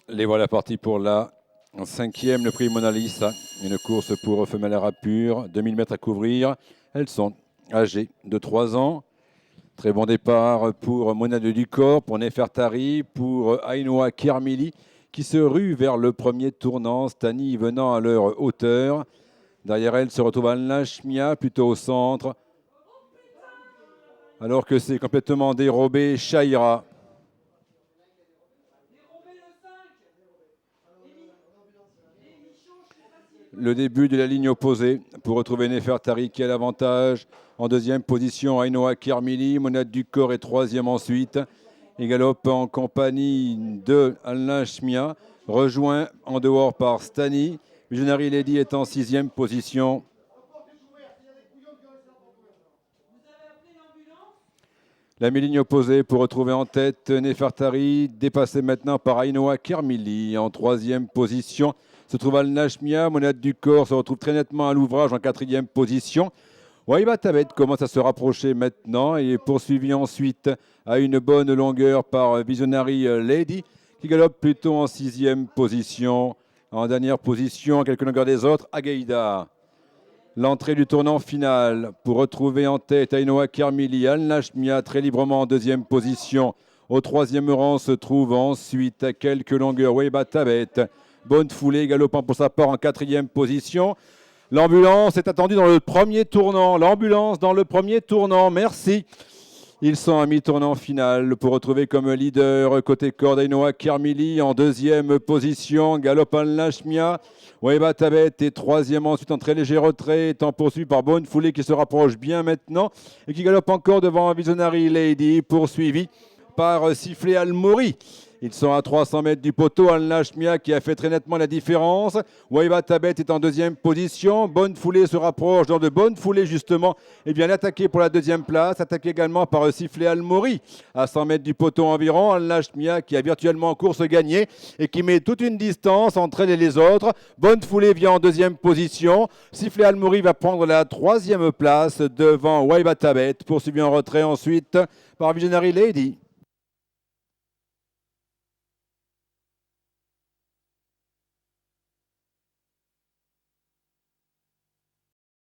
Les voilà partis pour la cinquième, le prix Mona Lisa. Une course pour femelles à rapure, 2000 mètres à couvrir. Elles sont âgées de 3 ans. Très bon départ pour Mona de Ducor, pour Nefertari, pour Ainoa Kermili, qui se rue vers le premier tournant, Stani venant à leur hauteur. Derrière elle se retrouve Alna Shmia, plutôt au centre, alors que c'est complètement dérobé Shaira. Le début de la ligne opposée pour retrouver Nefertari qui a l'avantage. En deuxième position, Ainoa Kermili, Mona Ducor est troisième ensuite. Il galope en compagnie de Alna Shmia, rejoint en dehors par Stani. Visionary Lady est en sixième position. La mi-ligne opposée pour retrouver en tête Nefertari, dépassé maintenant par Ainoa Kermili. En troisième position se trouve Alna Shmia. Mona Ducor se retrouve très nettement à l'ouvrage en quatrième position. Waiba Tabet commence à se rapprocher maintenant et est poursuivi ensuite à une bonne longueur par Visionary Lady qui galope plutôt en sixième position. En dernière position, à quelques longueurs des autres, Agaïda. L'entrée du tournant final pour retrouver en tête Ainoa Kermili, Alna Shmia très librement en deuxième position. Au troisième rang se trouve ensuite à quelques longueurs Waiba Tabet. Bonne foulée, galopant pour sa part en quatrième position. L'ambulance est attendue dans le premier tournant. L'ambulance dans le premier tournant, merci. Ils sont à mi-tournant final pour retrouver comme leader côté corde Ainoa Kermili en deuxième position. Galope Alna Shmia. Waiba Tabet est troisième ensuite en très léger retrait, étant poursuivi par Bonne Foulée qui se rapproche bien maintenant et qui galope encore devant Visionary Lady, poursuivi par Sifflet Almori. Ils sont à 300 mètres du poteau. Alna Shmia qui a fait très nettement la différence. Waiba Tabet est en deuxième position. Bonne Foulée se rapproche dans de Bonne Foulée justement. Et bien attaqué pour la deuxième place. Attaqué également par Sifflet Almori à 100 mètres du poteau environ. Alna Shmia qui a virtuellement en course gagnée et qui met toute une distance entre elle et les autres. Bonne Foulée vient en deuxième position. Sifflet Almori va prendre la troisième place devant Waiba Tabet. Poursuivi en retrait ensuite par Visionary Lady.